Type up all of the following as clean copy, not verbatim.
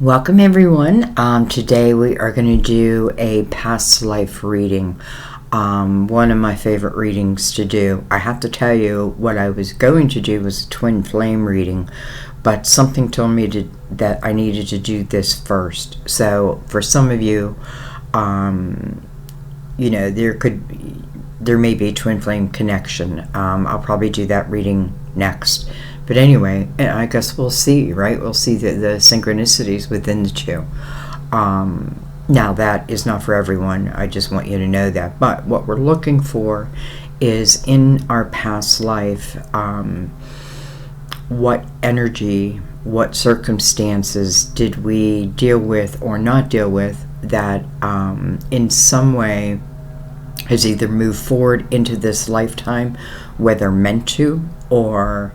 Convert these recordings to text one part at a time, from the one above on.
Welcome everyone. Today we are going to do a past life reading. One of my favorite readings to do. I have to tell you, what I was going to do was a twin flame reading, but something told me that I needed to do this first. So for some of you, there may be a twin flame connection. I'll probably do that reading next. But anyway, I guess we'll see, right? We'll see the synchronicities within the two. Now, that is not for everyone. I just want you to know that. But what we're looking for is, in our past life, what energy, what circumstances did we deal with or not deal with that in some way has either moved forward into this lifetime, whether meant to or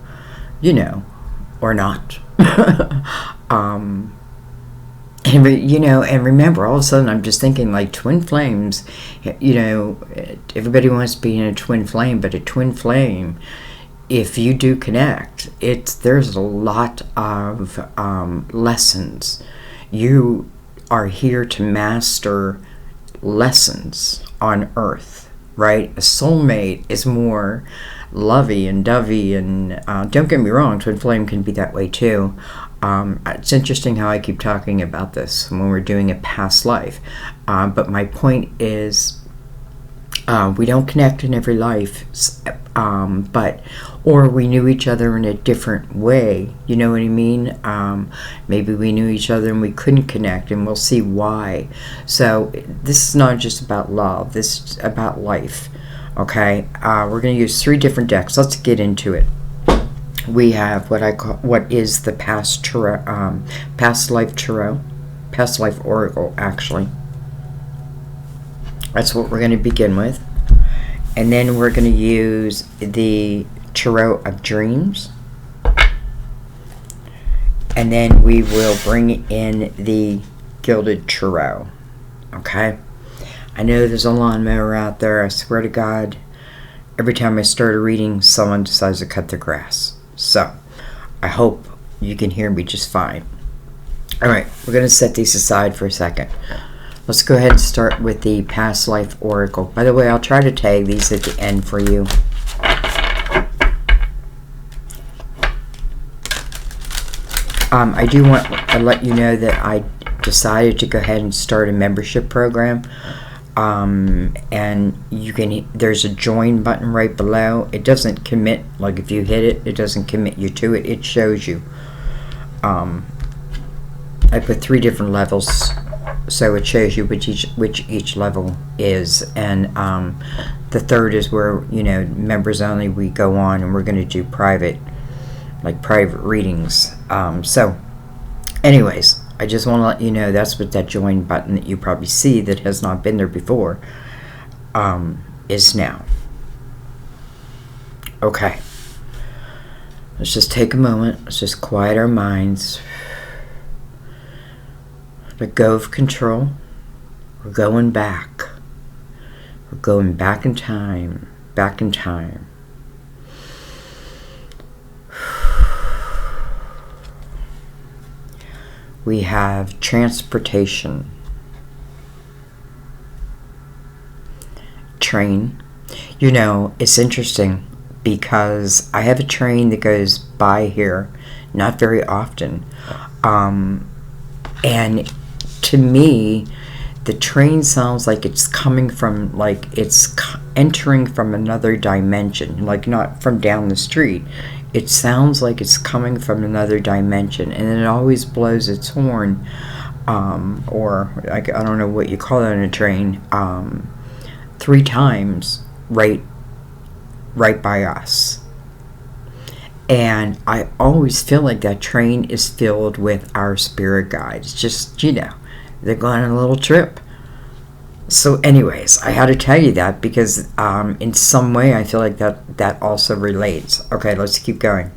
or not. And remember, all of a sudden I'm just thinking, like, twin flames, everybody wants to be in a twin flame, but a twin flame, if you do connect, there's a lot of lessons. You are here to master lessons on earth, right? A soulmate is more lovey and dovey, and don't get me wrong, twin flame can be that way too. It's interesting how I keep talking about this when we're doing a past life, but my point is, we don't connect in every life, or we knew each other in a different way, you know what I mean? Maybe we knew each other and we couldn't connect, and we'll see why. So this is not just about love, this is about life. Okay, we're going to use 3 different decks. Let's get into it. We have what is the past life tarot, past life oracle, actually. That's what we're going to begin with. And then we're going to use the tarot of dreams. And then we will bring in the gilded tarot. Okay? I know there's a lawnmower out there. I swear to God, every time I start a reading, someone decides to cut their grass. So, I hope you can hear me just fine. Alright, we're going to set these aside for a second. Let's go ahead and start with the past life oracle. By the way, I'll try to tag these at the end for you. I do want to let you know that I decided to go ahead and start a membership program. And there's a join button right below. It doesn't commit, like if you hit it, it doesn't commit you to it. It shows you. I put 3 different levels, so it shows you which each level is. And the 3rd is where, members only, we go on and we're going to do private readings. So anyways, I just want to let you know that's what that join button that you probably see that has not been there before is now. Okay. Let's just take a moment. Let's just quiet our minds. Let go of control. We're going back. We're going back in time. Back in time. We have transportation, train. It's interesting because I have a train that goes by here not very often. And to me, the train sounds like it's coming from, it's entering from another dimension, not from down the street. It sounds like it's coming from another dimension, and then it always blows its horn, or I don't know what you call it on a train, 3 times right by us. And I always feel like that train is filled with our spirit guides. Just, they're going on a little trip. So anyways, I had to tell you that because in some way I feel like that also relates. Okay, let's keep going.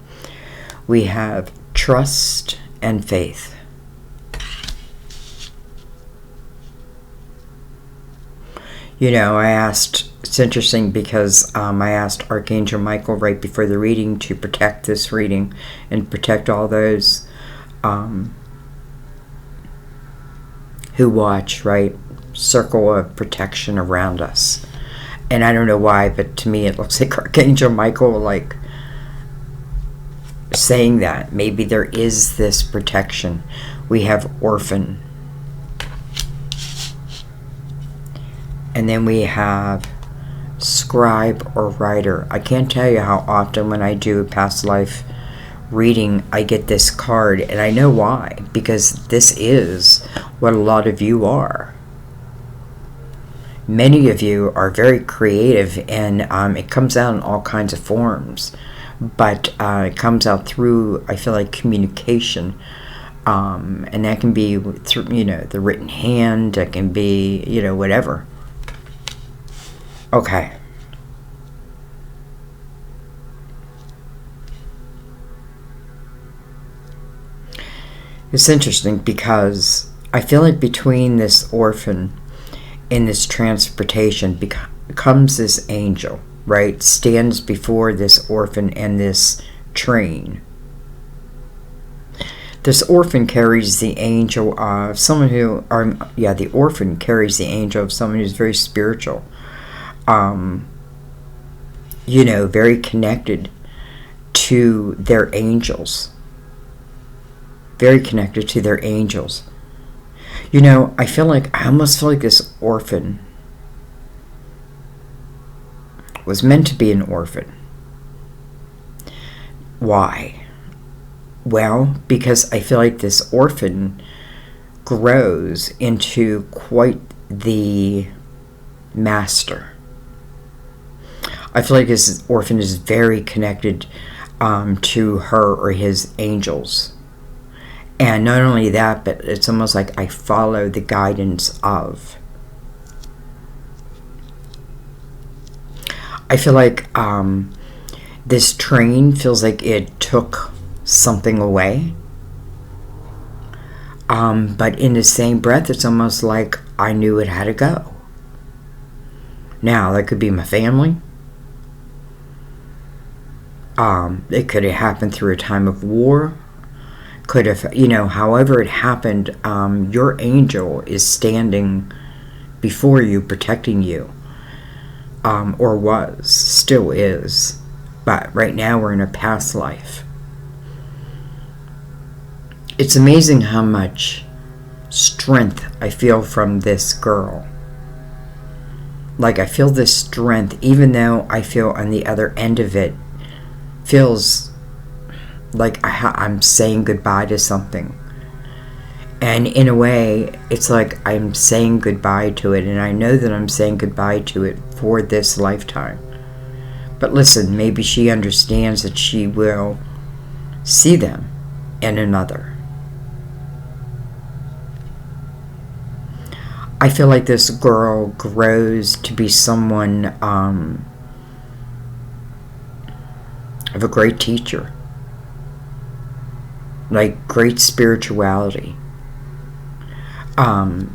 We have trust and faith. It's interesting because I asked Archangel Michael right before the reading to protect this reading and protect all those who watch, right? Circle of protection around us. And I don't know why, but to me it looks like Archangel Michael, like, saying that. Maybe there is this protection. We have orphan. And then we have scribe or writer. I can't tell you how often when I do a past life reading, I get this card, and I know why, because this is what a lot of you are. Many of you are very creative, and it comes out in all kinds of forms, but it comes out through, I feel like, communication, and that can be through, the written hand, it can be, whatever. Okay. It's interesting because I feel like between this orphan and this transportation comes this angel, right? Stands before this orphan and this train. This orphan carries the angel of someone who, the orphan carries the angel of someone who's very spiritual. Very connected to their angels. Very connected to their angels. I almost feel like this orphan was meant to be an orphan. Why? Well, because I feel like this orphan grows into quite the master. I feel like this orphan is very connected to her or his angels. And not only that, but it's almost like I follow the guidance of. I feel like this train feels like it took something away. But in the same breath, it's almost like I knew it had to go. Now, that could be my family. It could have happened through a time of war. Could have, however it happened, your angel is standing before you, protecting you. Or was, still is. But right now we're in a past life. It's amazing how much strength I feel from this girl. Like, I feel this strength, even though I feel on the other end of it feels like I'm saying goodbye to something. And in a way, it's like I'm saying goodbye to it, and I know that I'm saying goodbye to it for this lifetime. But listen, maybe she understands that she will see them in another. I feel like this girl grows to be someone of a great teacher. Like great spirituality. And,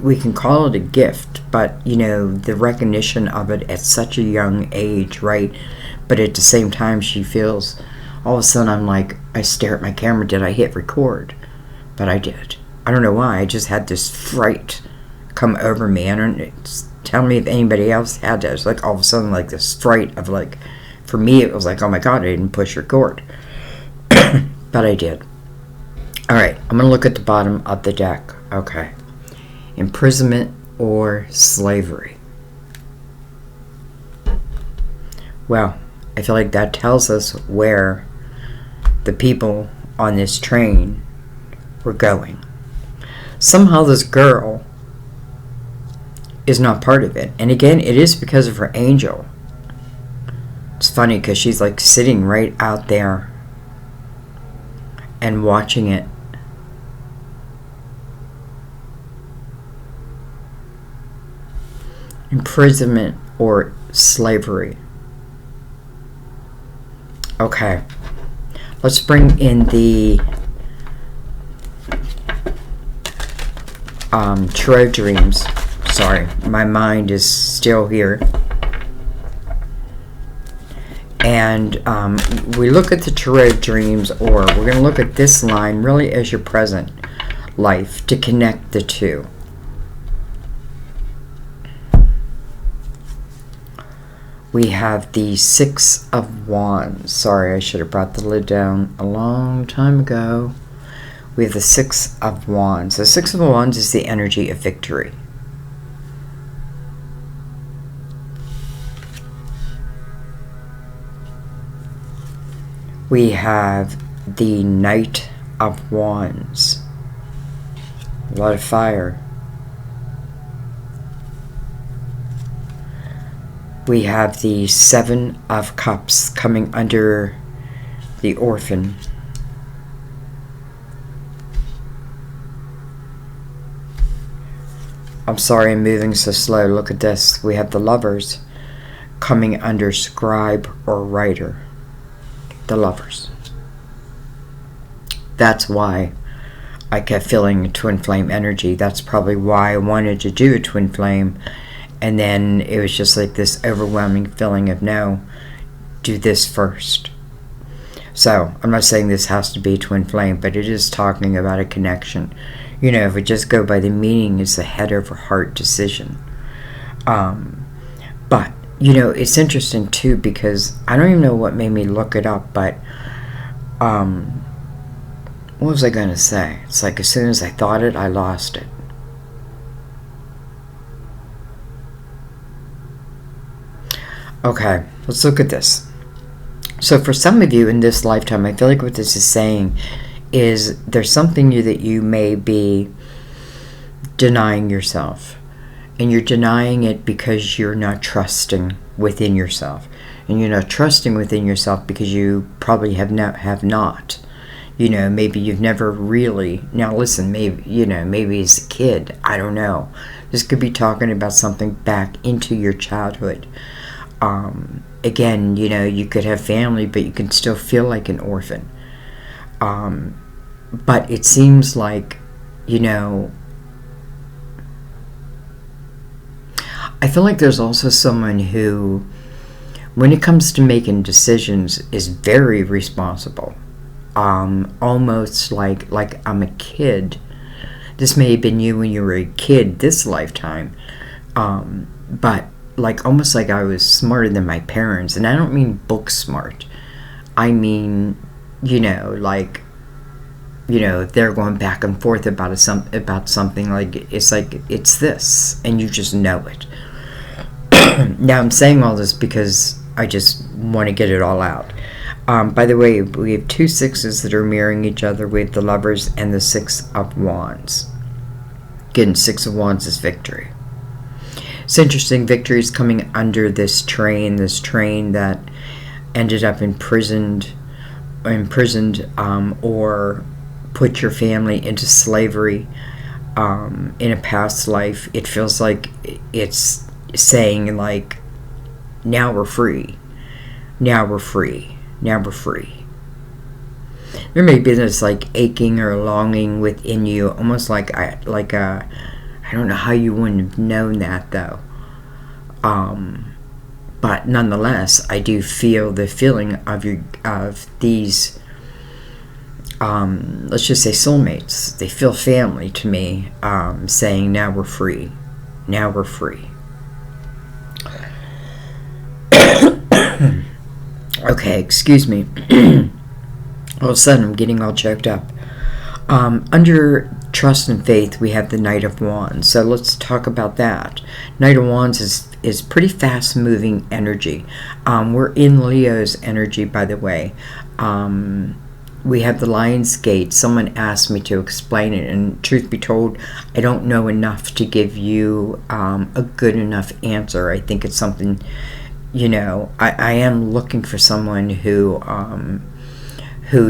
we can call it a gift, but, the recognition of it at such a young age, right? But at the same time, she feels, all of a sudden, I'm like, I stare at my camera, did I hit record? But I did. I don't know why, I just had this fright come over me. I don't, tell me if anybody else had that. It's like all of a sudden, like this fright of like, for me, it was like, oh my God, I didn't push record. But I did. Alright, I'm going to look at the bottom of the deck. Okay. Imprisonment or slavery. Well, I feel like that tells us where the people on this train were going. Somehow this girl is not part of it. And again, it is because of her angel. It's funny because she's like sitting right out there and watching it. Imprisonment or slavery. Okay. Let's bring in the tarot dreams. Sorry, my mind is still here. And we look at the tarot dreams, or we're going to look at this line really as your present. life to connect the two. We have the Six of Wands. Sorry, I should have brought the lid down a long time ago. We have the Six of Wands. The Six of Wands is the energy of victory. We have the Knight of Wands. A lot of fire. We have the Seven of Cups coming under the Orphan. I'm sorry I'm moving so slow. Look at this. We have the Lovers coming under Scribe or Writer. The Lovers. That's why I kept feeling a twin flame energy. That's probably why I wanted to do a twin flame. And then it was just like this overwhelming feeling of, no, do this first. So, I'm not saying this has to be a twin flame, but it is talking about a connection. You know, if we just go by the meaning, it's a head over heart decision. But, you know, it's interesting too, because I don't even know what made me look it up, but, what was I going to say? It's like as soon as I thought it, I lost it. Okay, let's look at this. So for some of you in this lifetime, I feel like what this is saying is there's something that you may be denying yourself. And you're denying it because you're not trusting within yourself. And you're not trusting within yourself because you probably have not. You know, maybe you've never really... Now listen, maybe, you know, maybe as a kid, I don't know. This could be talking about something back into your childhood. Again, you know, you could have family, but you can still feel like an orphan. But it seems like, you know, I feel like there's also someone who, when it comes to making decisions, is very responsible. Almost like I'm a kid. This may have been you when you were a kid this lifetime. But like almost like I was smarter than my parents, and I don't mean book smart. I mean, you know, like, you know, they're going back and forth about something, like it's this, and you just know it. Now I'm saying all this because I just want to get it all out. By the way, we have two sixes that are mirroring each other. We have the Lovers and the Six of Wands. Again, Six of Wands is victory. It's interesting, victory is coming under this train that ended up imprisoned, or put your family into slavery in a past life. It feels like it's saying, like, now we're free. Now we're free. Now we're free. There may be this like aching or longing within you, almost like I don't know how you wouldn't have known that though. But nonetheless, I do feel the feeling of these let's just say soulmates. They feel family to me, saying now we're free. Now we're free. Okay, excuse me. All of a sudden, I'm getting all choked up. Under trust and faith, we have the Knight of Wands. So let's talk about that. Knight of Wands is pretty fast-moving energy. We're in Leo's energy, by the way. We have the Lion's Gate. Someone asked me to explain it, and truth be told, I don't know enough to give you a good enough answer. I think it's something... You know, I am looking for someone who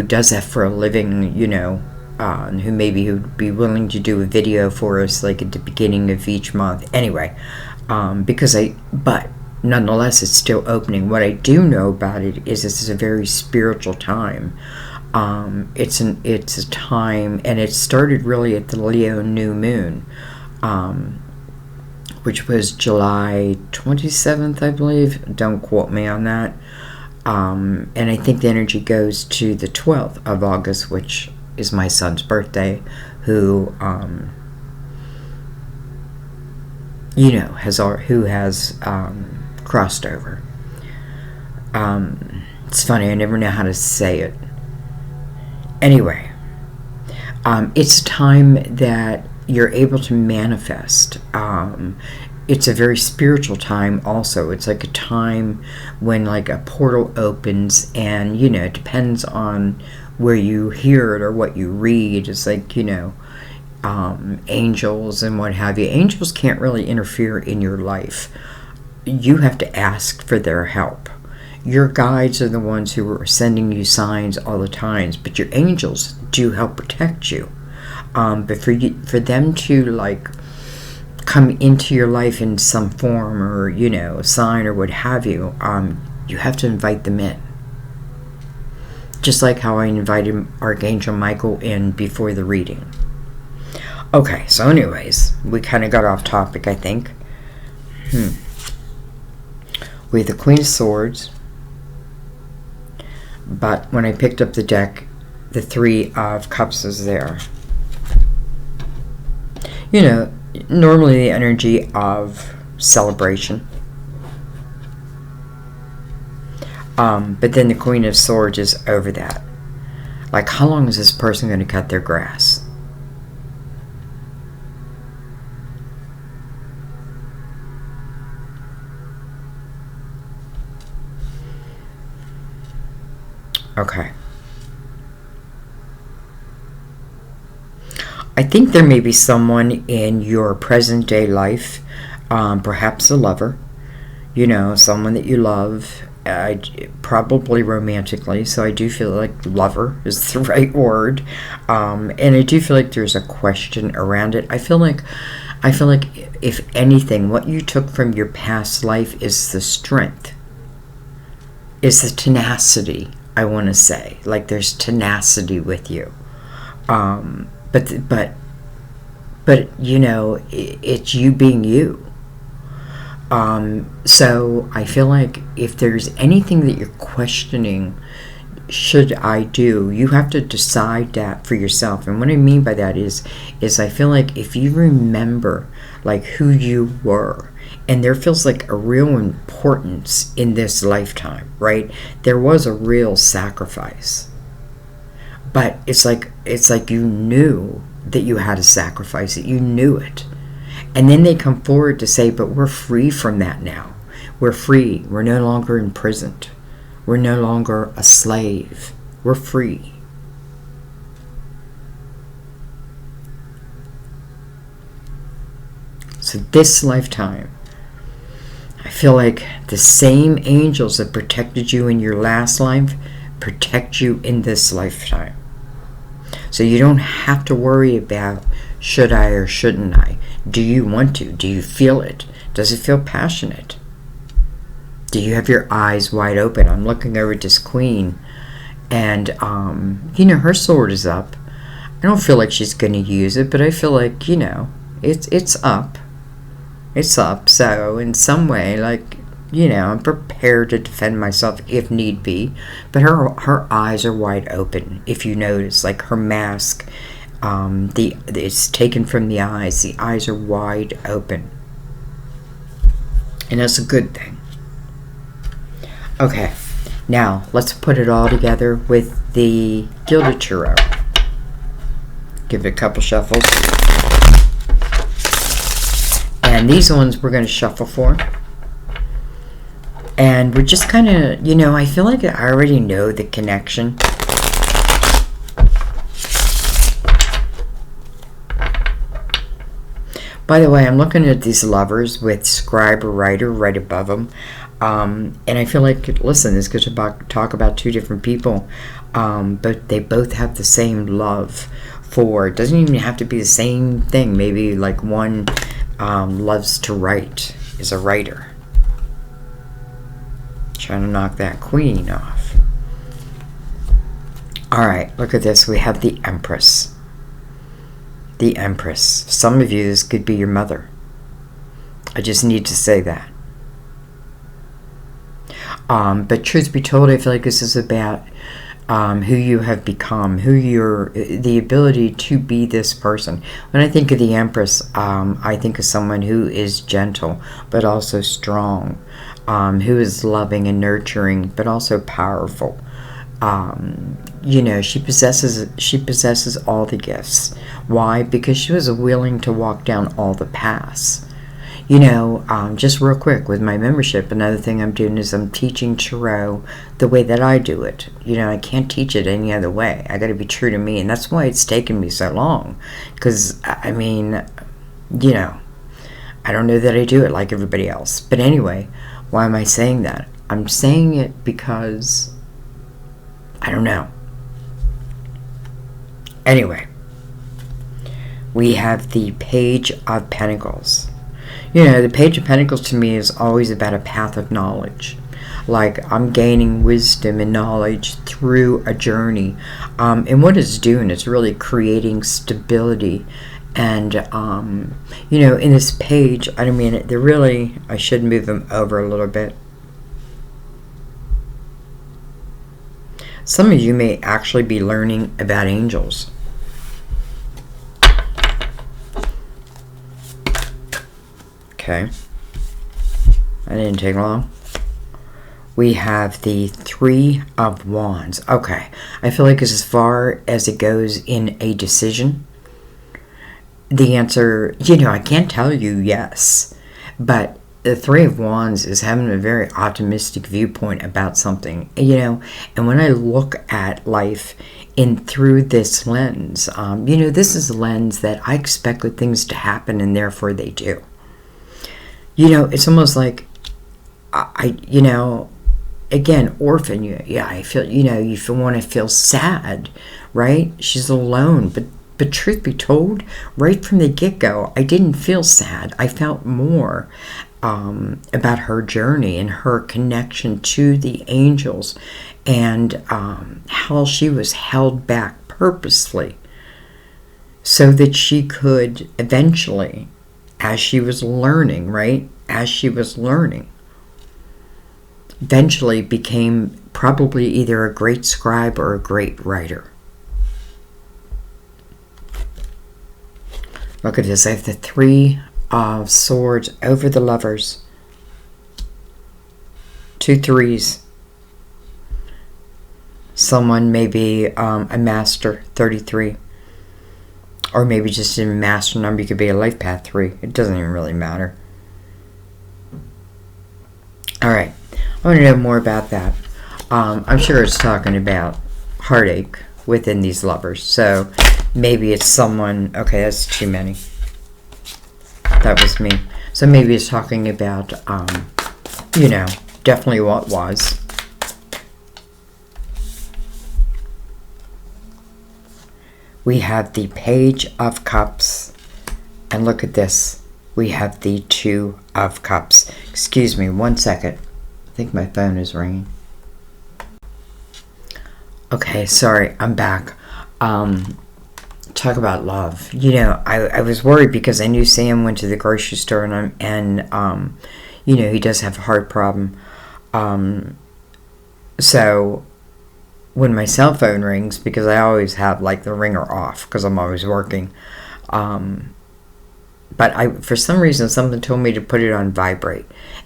does that for a living, you know, who maybe would be willing to do a video for us, like at the beginning of each month. Anyway, but nonetheless, it's still opening. What I do know about it is this is a very spiritual time. It's a time, and it started really at the Leo new moon. Which was July 27th, I believe. Don't quote me on that. And I think the energy goes to the 12th of August, which is my son's birthday, who, who has crossed over. It's funny, I never know how to say it. Anyway, it's a time that you're able to manifest. It's a very spiritual time also. It's like a time when like a portal opens, and it depends on where you hear it or what you read. It's like, angels and what have you. Angels can't really interfere in your life. You have to ask for their help. Your guides are the ones who are sending you signs all the time, but your angels do help protect you. But for them to like come into your life in some form, or a sign or what have you, you have to invite them in. Just like how I invited Archangel Michael in before the reading. Okay, so anyways, we kind of got off topic, I think. We have the Queen of Swords, but when I picked up the deck, the Three of Cups is there. Normally the energy of celebration. But then the Queen of Swords is over that. Like, how long is this person going to cut their grass? Okay. I think there may be someone in your present day life, perhaps a lover, someone that you love, probably romantically, so I do feel like lover is the right word, and I do feel like there's a question around it. I feel like if anything, what you took from your past life is the strength, is the tenacity, I want to say. Like, there's tenacity with you. But it's you being you. So I feel like if there's anything that you're questioning, should I do, you have to decide that for yourself. And what I mean by that is I feel like if you remember like who you were, and there feels like a real importance in this lifetime, right? There was a real sacrifice. But it's like you knew that you had to sacrifice it. You knew it. And then they come forward to say, but we're free from that now. We're free. We're no longer imprisoned. We're no longer a slave. We're free. So this lifetime, I feel like the same angels that protected you in your last life protect you in this lifetime. So you don't have to worry about should I or shouldn't I. Do you want to? Do you feel it? Does it feel passionate? Do you have your eyes wide open? I'm looking over at this queen, and her sword is up. I don't feel like she's going to use it, but I feel like it's up. It's up. So in some way, like, I'm prepared to defend myself if need be. But her eyes are wide open. If you notice, like her mask, it's taken from the eyes. The eyes are wide open, and that's a good thing. Okay, now let's put it all together with the Gilded Tarot. Give it a couple shuffles. And these ones we're going to shuffle for. And we're just kind of, I feel like I already know the connection. By the way, I'm looking at these lovers with scribe or writer right above them. And I feel like, listen, this goes to talk about two different people. But they both have the same love for, it doesn't even have to be the same thing. Maybe like one loves to write, is a writer. Trying to knock that queen off. Alright, look at this. We have the Empress. The Empress. Some of you, this could be your mother. I just need to say that. But truth be told, I feel like this is about who you have become, the ability to be this person. When I think of the Empress, I think of someone who is gentle, but also strong, who is loving and nurturing, but also powerful. She possesses all the gifts. Why? Because she was willing to walk down all the paths. Just real quick with my membership, another thing I'm doing is I'm teaching Tarot the way that I do it. I can't teach it any other way. I got to be true to me, and that's why it's taken me so long. Because, I don't know that I do it like everybody else. But anyway, why am I saying that? I'm saying it because I don't know. Anyway, we have the Page of Pentacles. The Page of Pentacles to me is always about a path of knowledge. Like, I'm gaining wisdom and knowledge through a journey. And what it's doing, it's really creating stability. And, in this page, I should move them over a little bit. Some of you may actually be learning about angels. Okay. That didn't take long. We have the Three of Wands. Okay. I feel like as far as it goes in a decision, the answer, I can't tell you yes. But the Three of Wands is having a very optimistic viewpoint about something, and when I look at life through this lens, this is a lens that I expect good things to happen, and therefore they do. It's almost like, again, orphan, I feel, you want to feel sad, right? She's alone, but truth be told, right from the get-go, I didn't feel sad. I felt more about her journey and her connection to the angels, and how she was held back purposely so that she could eventually, as she was learning, eventually became probably either a great scribe or a great writer. Look at this. I have the Three of Swords over the Lovers. 2 threes. Someone may be a master, 33. Or maybe just a master number. You could be a life path 3. It doesn't even really matter. Alright. I want to know more about that. I'm sure it's talking about heartache within these lovers. So maybe it's someone... Okay, that's too many. That was me. So maybe it's talking about, definitely what was. We have the Page of Cups. And look at this. We have the Two of Cups. Excuse me, 1 second. I think my phone is ringing. Okay, sorry, I'm back. Talk about love. I was worried because I knew Sam went to the grocery store and he does have a heart problem. So when my cell phone rings, because I always have like the ringer off because I'm always working, but for some reason something told me to put it on vibrate,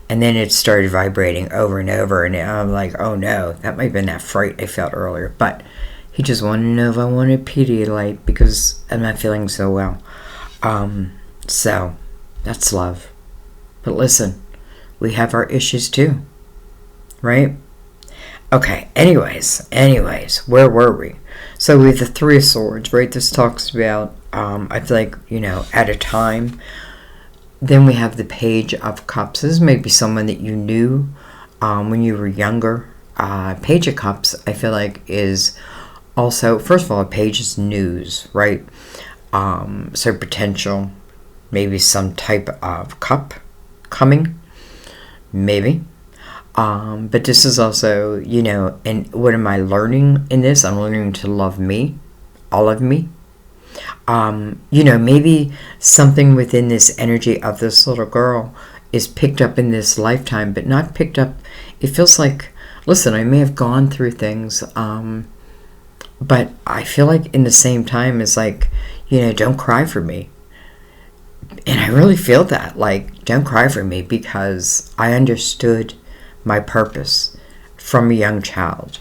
and then it started vibrating over and over, and I'm like, oh no, that might have been that fright I felt earlier. But he just wanted to know if I wanted Pedialyte because I'm not feeling so well. So that's love. But listen, we have our issues too, right? Okay, anyways, where were we? So with the Three of Swords, right? This talks about, I feel like, at a time. Then we have the Page of Cups. This may be someone that you knew when you were younger. Page of Cups, I feel like, is also, first of all, a page is news, right? So potential, maybe some type of cup coming, maybe. But this is also, and what am I learning in this? I'm learning to love me, all of me. Maybe something within this energy of this little girl is picked up in this lifetime, but not picked up. It feels like, listen, I may have gone through things, But I feel like in the same time, it's like, don't cry for me. And I really feel that, like, don't cry for me, because I understood my purpose from a young child.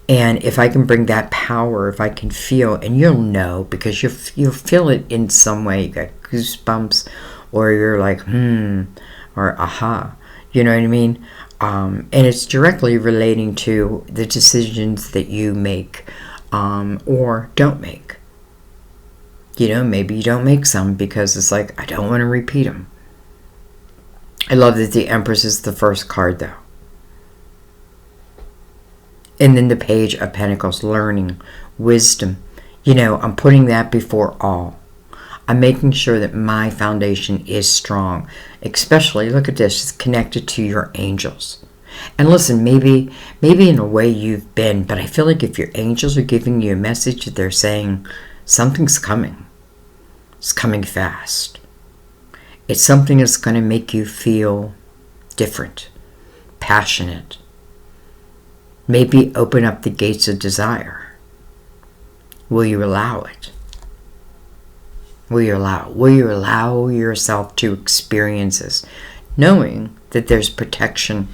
And if I can bring that power, if I can feel, and you'll know, because you'll feel it in some way, you got goosebumps, or you're like, or aha, you know what I mean? And it's directly relating to the decisions that you make, or don't make. Maybe you don't make some because it's like, I don't want to repeat them. I love that the Empress is the first card, though. And then the Page of Pentacles, learning, wisdom. I'm putting that before all. I'm making sure that my foundation is strong. Especially, look at this, it's connected to your angels. And listen, maybe in a way you've been, but I feel like if your angels are giving you a message, they're saying something's coming. It's coming fast. It's something that's going to make you feel different, passionate. Maybe open up the gates of desire. Will you allow it? Will you allow yourself to experience this, knowing that there's protection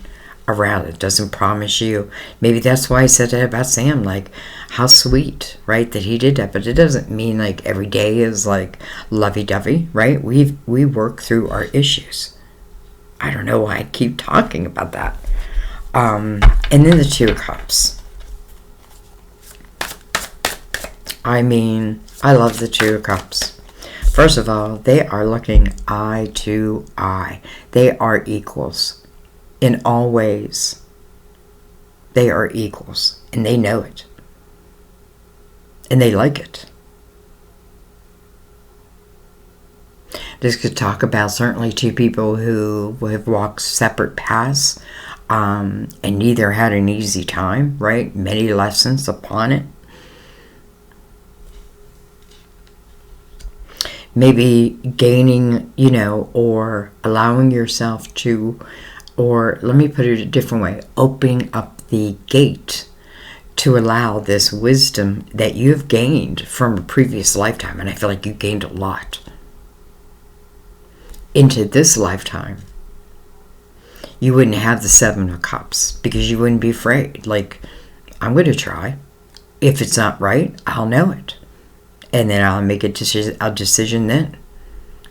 around it? Doesn't promise you. Maybe that's why I said that about Sam, like, how sweet, right, that he did that. But it doesn't mean like every day is like lovey-dovey, right? We work through our issues. I don't know why I keep talking about that. And then the Two of Cups. I mean, I love the Two of Cups. First of all, they are looking eye to eye. They are equals in all ways. They are equals, and they know it. And they like it. This could talk about certainly two people who have walked separate paths, and neither had an easy time, right? Many lessons upon it. Maybe gaining, or allowing yourself to, or let me put it a different way, opening up the gate to allow this wisdom that you've gained from a previous lifetime, and I feel like you gained a lot, into this lifetime. You wouldn't have the Seven of Cups because you wouldn't be afraid. Like, I'm going to try. If it's not right, I'll know it. And then I'll make a decision then,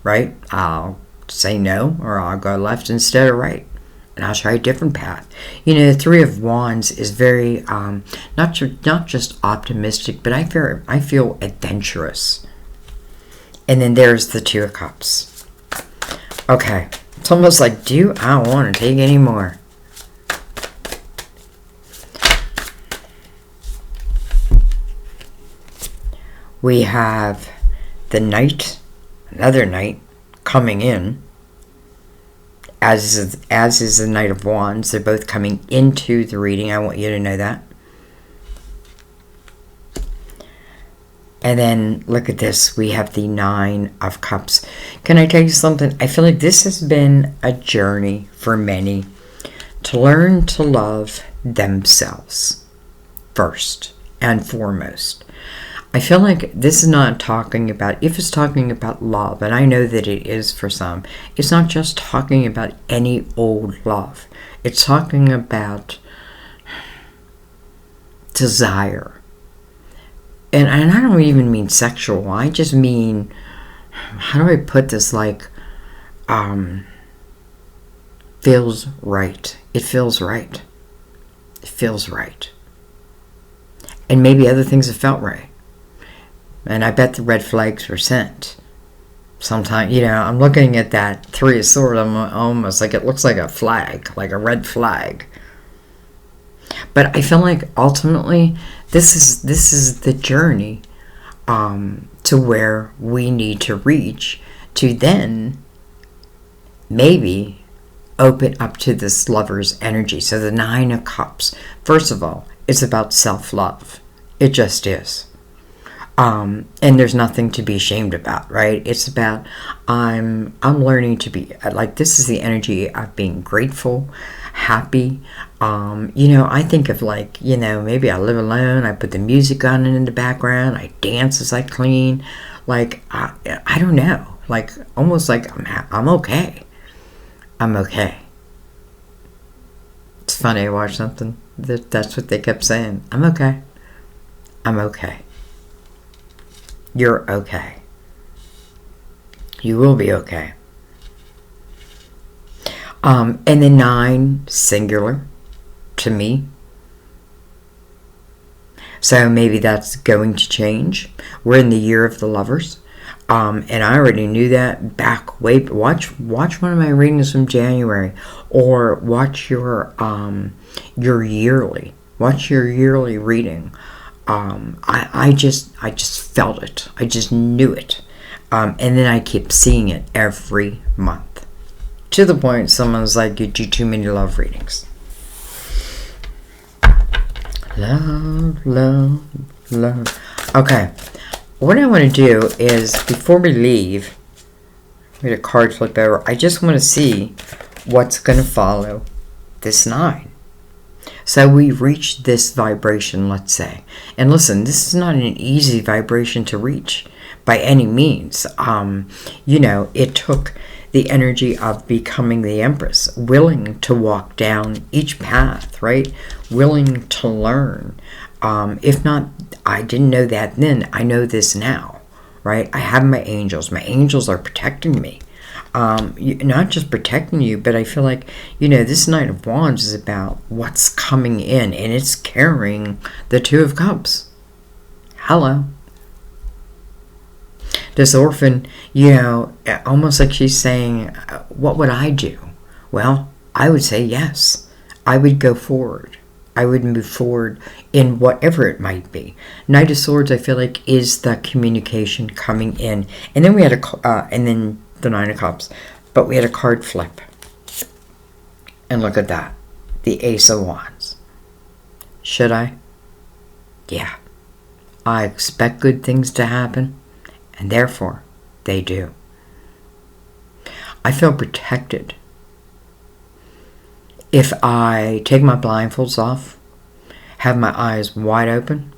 right? I'll say no, or I'll go left instead of right. And I'll try a different path. The Three of Wands is very, not just optimistic, but I feel adventurous. And then there's the Two of Cups. Okay. It's almost like, I don't want to take any more. We have the Knight, another Knight, coming in. As is the Knight of Wands. They're both coming into the reading. I want you to know that. And then, look at this. We have the Nine of Cups. Can I tell you something? I feel like this has been a journey for many to learn to love themselves first and foremost. I feel like this is not talking about, if it's talking about love, and I know that it is for some, it's not just talking about any old love. It's talking about desire. And I don't even mean sexual. I just mean, how do I put this? Like, feels right. It feels right. It feels right. And maybe other things have felt right. And I bet the red flags were sent. Sometimes, I'm looking at that Three of Swords. I'm almost like, it looks like a flag, like a red flag. But I feel like ultimately, this is the journey to where we need to reach to then maybe open up to this lover's energy. So the Nine of Cups, first of all, is about self-love. It just is. And there's nothing to be ashamed about, right? It's about, I'm learning to be, like, this is the energy of being grateful, happy. I think of like, maybe I live alone. I put the music on in the background. I dance as I clean. Like, I don't know. Like, almost like I'm okay. I'm okay. It's funny, I watched something. That's what they kept saying. I'm okay. I'm okay. You're okay. You will be okay. And then 9, singular, to me. So maybe that's going to change. We're in the year of the lovers. And I already knew that back way. Watch one of my readings from January, or watch your yearly. Watch your yearly reading. I just felt it. I just knew it. And then I keep seeing it every month. To the point someone's like, you do too many love readings. Love, love, love. Okay. What I want to do is, before we leave, we had a card flip over. I just want to see what's going to follow this 9. So we reached this vibration, let's say. And listen, this is not an easy vibration to reach by any means. It took the energy of becoming the Empress, willing to walk down each path, right? Willing to learn. If not, I didn't know that then. I know this now, right? I have my angels. My angels are protecting me. Not just protecting you, but I feel like, this Knight of Wands is about what's coming in, and it's carrying the 2 of Cups. Hello. This orphan, almost like she's saying, what would I do? Well, I would say yes. I would go forward. I would move forward in whatever it might be. Knight of Swords, I feel like, is the communication coming in. And then we had and then the 9 of Cups. But we had a card flip. And look at that. The Ace of Wands. Should I? Yeah. I expect good things to happen. And therefore, they do. I feel protected. If I take my blindfolds off, have my eyes wide open,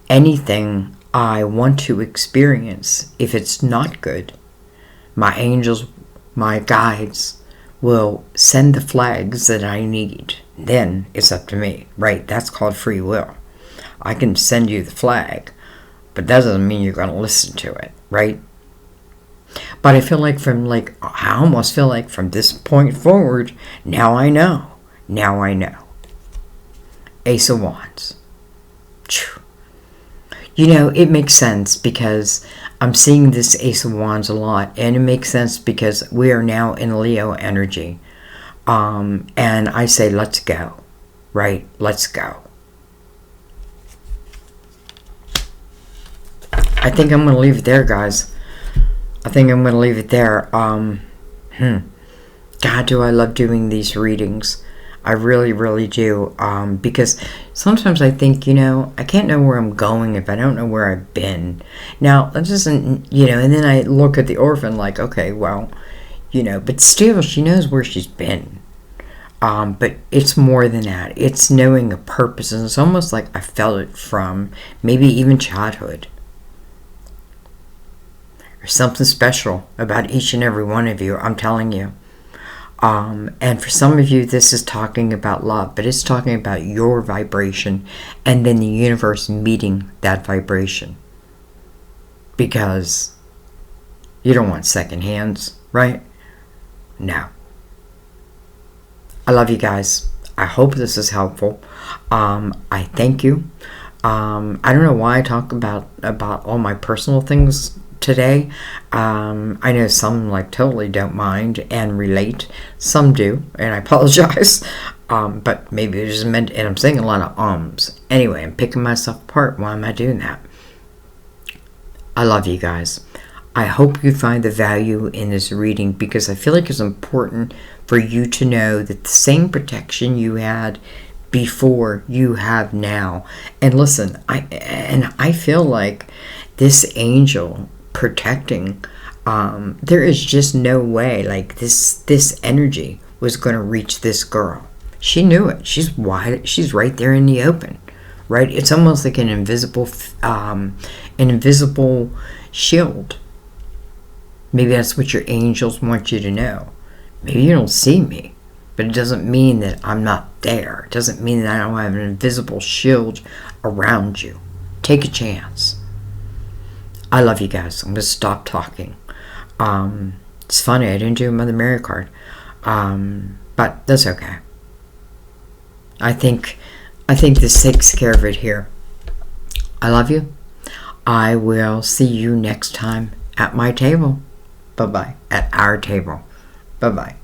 anything I want to experience, if it's not good, my angels, my guides, will send the flags that I need. Then it's up to me, right? That's called free will. I can send you the flag, but that doesn't mean you're going to listen to it, right? But I feel like I almost feel like from this point forward, now I know. Now I know. Ace of Wands. It makes sense because I'm seeing this Ace of Wands a lot. And it makes sense because we are now in Leo energy. And I say, let's go. Right? Let's go. I think I'm going to leave it there, guys. I think I'm going to leave it there. God, do I love doing these readings. I really, really do. Because sometimes I think, I can't know where I'm going if I don't know where I've been. Now, that doesn't, and then I look at the orphan like, okay, well, but still, she knows where she's been. But it's more than that. It's knowing a purpose. And it's almost like I felt it from maybe even childhood. There's something special about each and every one of you, I'm telling you. And for some of you, this is talking about love, but it's talking about your vibration and then the universe meeting that vibration. Because you don't want second hands, right? No. I love you guys. I hope this is helpful. I thank you. I don't know why I talk about all my personal things today. I know some totally don't mind and relate. Some do, and I apologize. But maybe it just meant, and I'm saying a lot of ums. Anyway, I'm picking myself apart. Why am I doing that? I love you guys. I hope you find the value in this reading because I feel like it's important for you to know that the same protection you had before you have now. And listen, I feel like this angel protecting, there is just no way this energy was going to reach this girl. She knew it. She's right there in the open, right? It's almost like an invisible shield. Maybe that's what your angels want you to know. Maybe you don't see me, but it doesn't mean that I'm not there. It doesn't mean that I don't have an invisible shield around you. Take a chance. I love you guys. I'm going to stop talking. It's funny, I didn't do Mother Mary card. But that's okay. I think this takes care of it here. I love you. I will see you next time at my table. Bye-bye. At our table. Bye-bye.